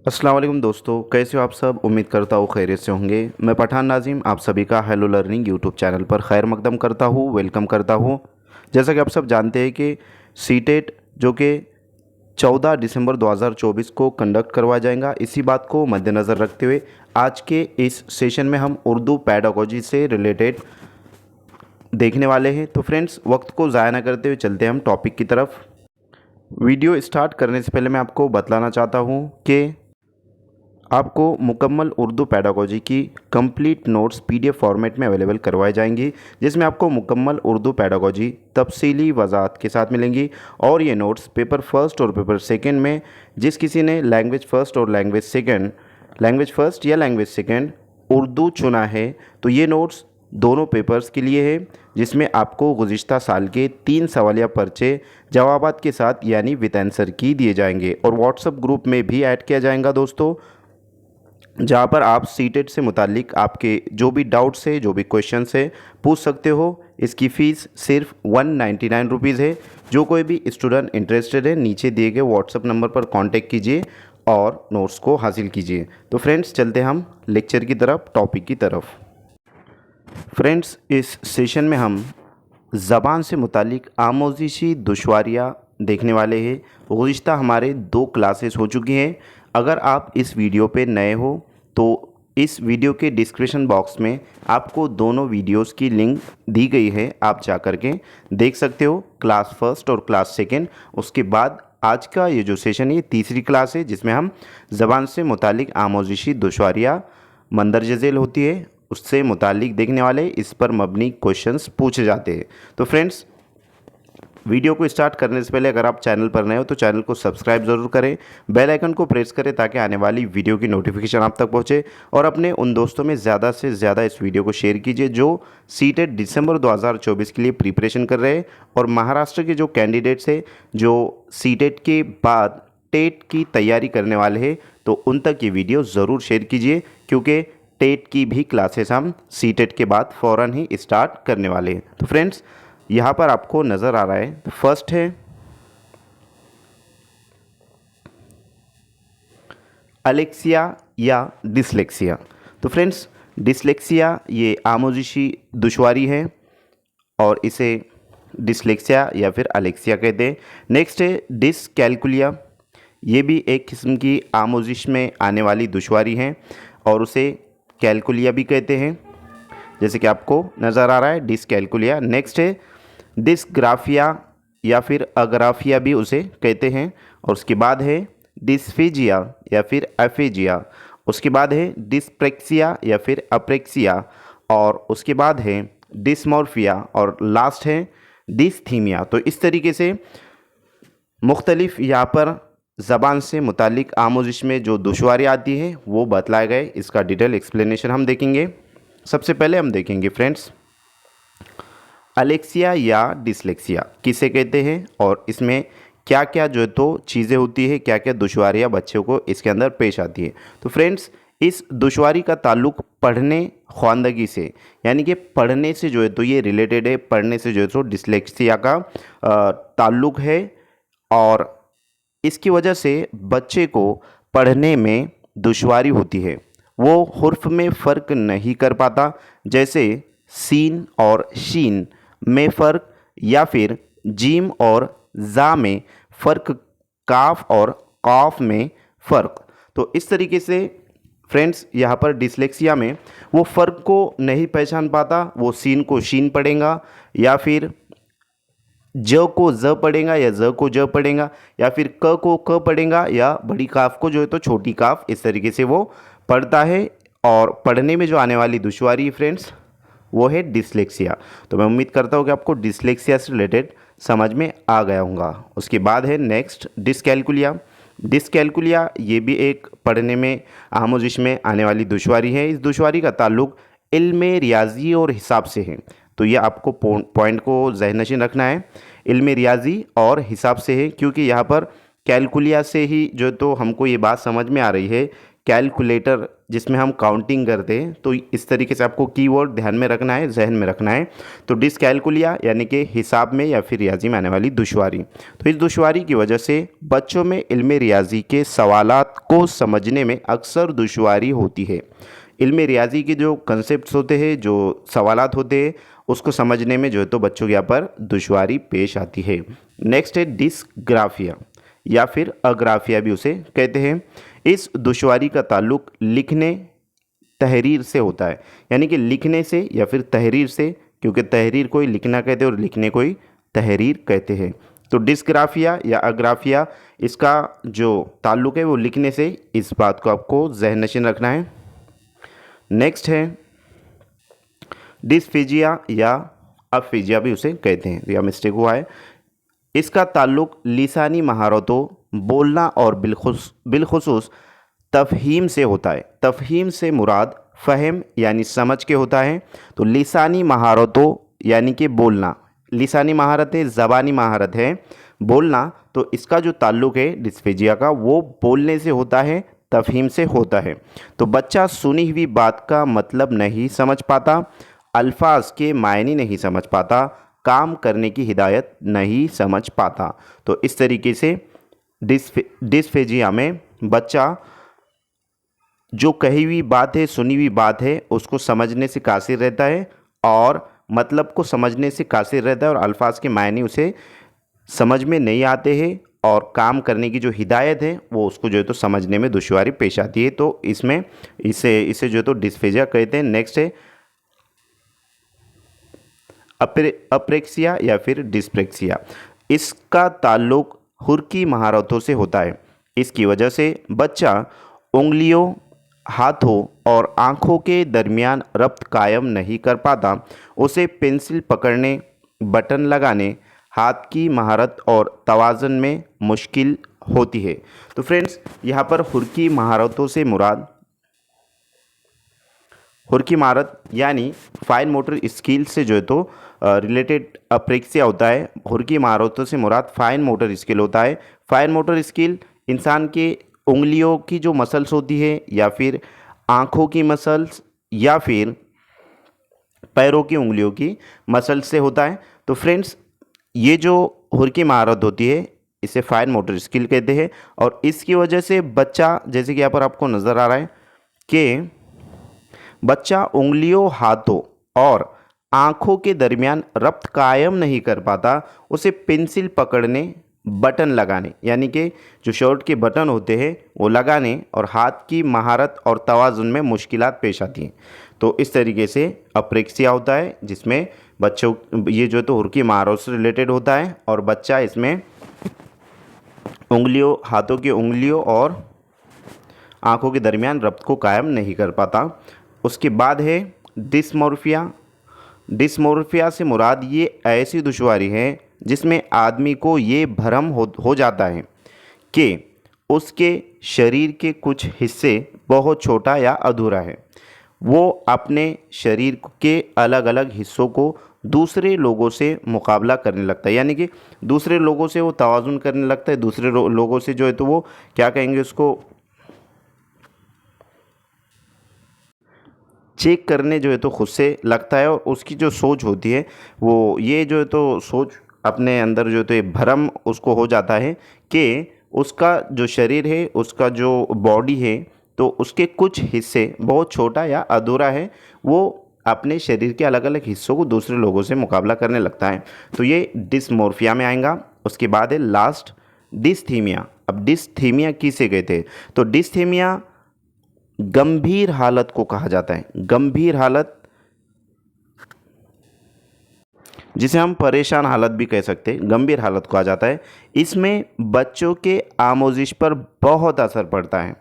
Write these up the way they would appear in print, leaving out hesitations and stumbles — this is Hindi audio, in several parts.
अस्सलाम वालेकुम दोस्तों, कैसे हो आप सब। उम्मीद करता हूँ खैरियत से होंगे। मैं पठान नाजिम आप सभी का हेलो लर्निंग यूट्यूब चैनल पर खैर मकदम करता हूँ, वेलकम करता हूँ। जैसा कि आप सब जानते हैं कि सीटेट जो कि 14 दिसंबर 2024 को कंडक्ट करवाया जाएगा, इसी बात को मद्देनज़र रखते हुए आज के इस सेशन में हम उर्दू पैडागोजी से रिलेटेड देखने वाले हैं। तो फ्रेंड्स, वक्त को ज़ाया ना करते हुए चलते हैं हम टॉपिक की तरफ। वीडियो स्टार्ट करने से पहले मैं आपको बतलाना चाहता हूँ कि आपको मुकम्मल उर्दू पैडागोजी की कंप्लीट नोट्स पीडीएफ फॉर्मेट में अवेलेबल करवाई जाएंगी, जिसमें आपको मुकम्मल उर्दू पैडागोजी तफसीली वजाहत के साथ मिलेंगी। और ये नोट्स पेपर फर्स्ट और पेपर सेकंड में जिस किसी ने लैंग्वेज फ़र्स्ट और लैंग्वेज फ़र्स्ट या लैंग्वेज सेकंड उर्दू चुना है, तो ये नोट्स दोनों पेपर्स के लिए है, जिसमें आपको गुज़िश्ता साल के 3 सवालिया पर्चे जवाबात के साथ यानी विद आंसर की दिए जाएंगे। और व्हाट्सएप ग्रुप में भी ऐड किया जाएगा दोस्तों, जहाँ पर आप सीटेट से मुतालिक आपके जो भी डाउट्स है, जो भी क्वेश्चंस है, पूछ सकते हो। इसकी फ़ीस सिर्फ 199 रुपीज़ है। जो कोई भी स्टूडेंट इंटरेस्टेड है, नीचे दिए गए व्हाट्सएप नंबर पर कांटेक्ट कीजिए और नोट्स को हासिल कीजिए। तो फ्रेंड्स, चलते हम लेक्चर की तरफ, टॉपिक की तरफ। फ्रेंड्स, इस सेशन में हम ज़बान से मुतालिक आमोज़िशी दुश्वारियाँ देखने वाले हैं। गुज़िश्ता हमारे 2 क्लासेस हो चुकी हैं। अगर आप इस वीडियो पे नए हो तो इस वीडियो के डिस्क्रिप्शन बॉक्स में आपको दोनों वीडियोस की लिंक दी गई है, आप जा कर के देख सकते हो, क्लास फर्स्ट और क्लास सेकंड। उसके बाद आज का ये जो सेशन है, ये तीसरी क्लास है, जिसमें हम ज़बान से मुतालिक आमोज़िशी दुश्वारियाँ मंदरज झेल होती है उससे मुतालिक देखने वाले, इस पर मबनी क्वेश्चंस पूछे जाते हैं। तो फ्रेंड्स, वीडियो को स्टार्ट करने से पहले अगर आप चैनल पर नए हो तो चैनल को सब्सक्राइब ज़रूर करें, बेल आइकन को प्रेस करें ताकि आने वाली वीडियो की नोटिफिकेशन आप तक पहुंचे। और अपने उन दोस्तों में ज़्यादा से ज़्यादा इस वीडियो को शेयर कीजिए जो सीटेट दिसंबर 2024 के लिए प्रिपरेशन कर रहे हैं, और महाराष्ट्र के जो कैंडिडेट्स हैं जो सीटेट के बाद टेट की तैयारी करने वाले हैं, तो उन तक ये वीडियो ज़रूर शेयर कीजिए, क्योंकि टेट की भी क्लासेस हम सीटेट के बाद फ़ौरन ही स्टार्ट करने वाले हैं। तो फ्रेंड्स, यहाँ पर आपको नज़र आ रहा है, फर्स्ट है अलेक्सिया या डिसलेक्सिया। तो फ्रेंड्स, डिसलेक्सिया ये आमोज़िशी दुश्वारी है और इसे डिसलेक्सिया या फिर अलेक्सिया कहते हैं। नेक्स्ट है डिसकैल्कुलिया, ये भी एक किस्म की आमोज़िश में आने वाली दुश्वारी है और उसे कैलकुलिया भी कहते हैं, जैसे कि आपको नज़र आ रहा है डिसकैल्कुलिया। नेक्स्ट है डिसग्राफिया या फिर अग्राफिया भी उसे कहते हैं। और उसके बाद है डिस्फेजिया या फिर एफेजिया। उसके बाद है डिस्प्रेक्सिया या फिर अप्रेक्सिया। और उसके बाद है डिस्मॉर्फिया और लास्ट है डिस्थीमिया। तो इस तरीके से मुख्तलिफ यहाँ पर ज़बान से मुतालिक आमोज़िश में जो दुश्वारी आती है वो बतलाए गए, इसका डिटेल एक्सप्लेनेशन हम देखेंगे। सबसे पहले हम देखेंगे फ्रेंड्स, अलेक्सिया या डिसलेक्सिया किसे कहते हैं और इसमें क्या क्या जो है तो चीज़ें होती है, क्या क्या दुश्वारियाँ बच्चों को इसके अंदर पेश आती है। तो फ्रेंड्स, इस दुश्वारी का ताल्लुक़ पढ़ने ख्वानदगी से, यानी कि पढ़ने से जो है तो ये रिलेटेड है, पढ़ने से जो है तो डिसलेक्सिया का ताल्लुक़ है। और इसकी वजह से बच्चे को पढ़ने में दुश्वारी होती है, वो हुर्फ में फ़र्क नहीं कर पाता, जैसे सीन और शीन में फ़र्क, या फिर जीम और जा में फ़र्क, काफ और कॉफ में फ़र्क। तो इस तरीके से फ्रेंड्स, यहाँ पर डिसलेक्सिया में वो फ़र्क को नहीं पहचान पाता, वो सीन को शीन पढ़ेगा, या फिर ज को ज पढ़ेगा या ज को ज पढ़ेगा, या फिर क को क पढ़ेगा, या बड़ी काफ को जो है तो छोटी काफ, इस तरीके से वो पढ़ता है। और पढ़ने में जो आने वाली दुश्वारी फ्रेंड्स वो है डिसलेक्सिया। तो मैं उम्मीद करता हूँ कि आपको डिसलेक्सिया से रिलेटेड समझ में आ गया होगा। उसके बाद है नेक्स्ट डिसकैल्कुलिया। डिसकैल्कुलिया ये भी एक पढ़ने में आमोज़िश में आने वाली दुश्वारी है। इस दुश्वारी का ताल्लुक़ इल्म रियाजी और हिसाब से है। तो ये आपको पॉइंट को ज़हनशीन रखना है, इल्म रियाजी और हिसाब से है, क्योंकि यहाँ पर कैलकुलिया से ही जो तो हमको ये बात समझ में आ रही है कैलकुलेटर जिसमें हम काउंटिंग करते हैं, तो इस तरीके से आपको कीवर्ड ध्यान में रखना है, जहन में रखना है। तो डिसकैलकुलिया यानी कि हिसाब में या फिर रियाजी में आने वाली दुश्वारी। तो इस दुश्वारी की वजह से बच्चों में इल्म रियाजी के सवालात को समझने में अक्सर दुश्वारी होती है। इल्म रियाजी के जो कंसेप्ट्स होते हैं, जो सवालात होते हैं, उसको समझने में जो है तो बच्चों के यहाँ पर दुश्वारी पेश आती है। नेक्स्ट है डिस्ग्राफिया या फिर अग्राफिया भी उसे कहते हैं। इस दुश्वारी का ताल्लुक लिखने तहरीर से होता है, यानी कि लिखने से या फिर तहरीर से, क्योंकि तहरीर कोई लिखना कहते हैं और लिखने कोई तहरीर कहते हैं। तो डिस्ग्राफिया या अग्राफिया, इसका जो ताल्लुक है वो लिखने से, इस बात को आपको जहन नशीन रखना है। नेक्स्ट है डिस्फेजिया या अफेजिया भी उसे कहते हैं, या मिस्टेक हुआ है। इसका ताल्लुक लिसानी महारतों, बोलना और बिलखुसूस तफहीम से होता है। तफहीम से मुराद फ़हम यानी समझ के होता है। तो लिसानी महारतों यानी कि बोलना, लिसानी महारत है, ज़बानी महारत है, बोलना, तो इसका जो ताल्लुक है डिस्फेजिया का, वो बोलने से होता है, तफहीम से होता है। तो बच्चा सुनी हुई बात का मतलब नहीं समझ पाता, अल्फाज के मायने नहीं समझ पाता, काम करने की हिदायत नहीं समझ पाता। तो इस तरीके से डिस्फेजिया में बच्चा जो कही हुई बात है, सुनी हुई बात है, उसको समझने से कासिर रहता है और मतलब को समझने से कासिर रहता है, और अल्फाज के मायने उसे समझ में नहीं आते हैं, और काम करने की जो हिदायत है वो उसको जो है तो समझने में दुश्वारी पेश आती है। तो इसमें इसे जो है तो डिस्फेजिया कहते हैं। नेक्स्ट है अप्रेक्सिया या फिर डिस्प्रेक्सिया। इसका ताल्लुक हुर्की महारतों से होता है। इसकी वजह से बच्चा उंगलियों, हाथों और आँखों के दरमियान रब्त कायम नहीं कर पाता। उसे पेंसिल पकड़ने, बटन लगाने, हाथ की महारत और तवाज़ुन में मुश्किल होती है। तो फ्रेंड्स, यहाँ पर हुर्की महारतों से मुराद, हुर्की महारत यानी फाइन मोटर स्किल से जो है तो रिलेटेड अप्रेक्सिया होता है। हुर्की महारतों से मुराद फाइन मोटर स्किल होता है। फाइन मोटर स्किल इंसान के उंगलियों की जो मसल्स होती है, या फिर आँखों की मसल्स, या फिर पैरों की उंगलियों की मसल्स से होता है। तो फ्रेंड्स, ये जो हुर्की महारत होती है इसे फाइन मोटर स्किल कहते हैं, और इसकी वजह से बच्चा, जैसे कि यहाँ पर आपको नज़र आ रहा है कि बच्चा उंगलियों, हाथों और आँखों के दरमियान रब्त कायम नहीं कर पाता। उसे पेंसिल पकड़ने, बटन लगाने, यानी कि जो शर्ट के बटन होते हैं वो लगाने, और हाथ की महारत और तवाज़ुन में मुश्किलात पेश आती हैं। तो इस तरीके से अप्रेक्सिया होता है, जिसमें बच्चों, ये जो तो हुर्की महारत से रिलेटेड होता है, और बच्चा इसमें उंगलियों, हाथों की उंगलियों और आँखों के दरमियान रब्त को कायम नहीं कर पाता। उसके बाद है डिस्मोर्फिया। डिस्मोर्फिया से मुराद ये ऐसी दुश्वारी है जिसमें आदमी को ये भ्रम हो जाता है कि उसके शरीर के कुछ हिस्से बहुत छोटा या अधूरा है। वो अपने शरीर के अलग अलग हिस्सों को दूसरे लोगों से मुकाबला करने लगता है, यानी कि दूसरे लोगों से वो तवाज़ुन करने लगता है। दूसरे लोगों से जो है तो वो क्या कहेंगे, उसको चेक करने जो है तो खुद से लगता है, और उसकी जो सोच होती है वो ये जो है तो सोच अपने अंदर जो है तो ये भ्रम उसको हो जाता है कि उसका जो शरीर है, उसका जो बॉडी है, तो उसके कुछ हिस्से बहुत छोटा या अधूरा है। वो अपने शरीर के अलग अलग हिस्सों को दूसरे लोगों से मुकाबला करने लगता है। तो ये डिस्मोर्फिया में आएगा। उसके बाद है लास्ट डिस्थीमिया। अब डिस्थीमिया किसे कहते हैं? तो डिस्थीमिया गंभीर हालत को कहा जाता है। गंभीर हालत, जिसे हम परेशान हालत भी कह सकते हैं, गंभीर हालत कहा जाता है। इसमें बच्चों के आमोजिश पर बहुत असर पड़ता है।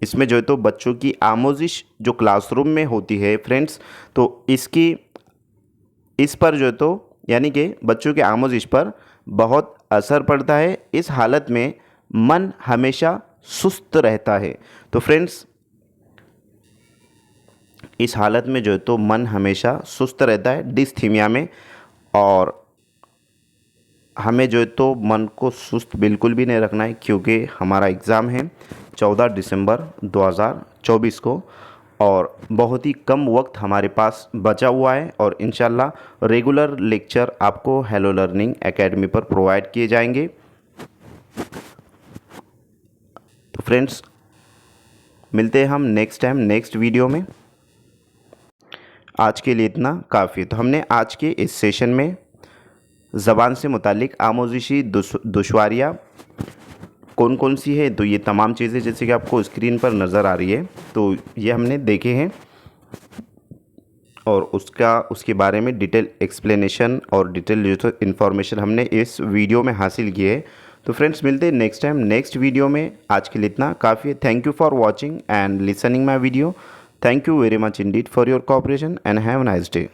इसमें जो है तो बच्चों की आमोजिश जो क्लासरूम में होती है फ्रेंड्स, तो इस पर जो है तो यानी कि बच्चों के आमोजिश पर बहुत असर पड़ता है। इस हालत में मन हमेशा सुस्त रहता है। तो फ्रेंड्स, इस हालत में जो है तो मन हमेशा सुस्त रहता है डिस्थीमिया में, और हमें जो है तो मन को सुस्त बिल्कुल भी नहीं रखना है, क्योंकि हमारा एग्ज़ाम है। 14 दिसंबर 2024 को, और बहुत ही कम वक्त हमारे पास बचा हुआ है और इंशाल्लाह रेगुलर लेक्चर आपको हेलो लर्निंग एकेडमी पर प्रोवाइड किए जाएंगे। तो फ्रेंड्स, मिलते हैं हम नेक्स्ट टाइम नेक्स्ट वीडियो में। आज के लिए इतना काफ़ी। तो हमने आज के इस सेशन में ज़बान से मुतालिक आमोज़िशी दुश्वारियाँ कौन कौन सी है, तो ये तमाम चीज़ें जैसे कि आपको स्क्रीन पर नज़र आ रही है, तो ये हमने देखे हैं और उसके बारे में डिटेल एक्सप्लेनेशन और डिटेल जो इन्फॉर्मेशन हमने इस वीडियो में हासिल की है। तो फ्रेंड्स, मिलते हैं नेक्स्ट टाइम नेक्स्ट वीडियो में। आज के लिए इतना काफ़ी है। Thank you for watching and listening my video. Thank you very much indeed for your cooperation and have a nice day.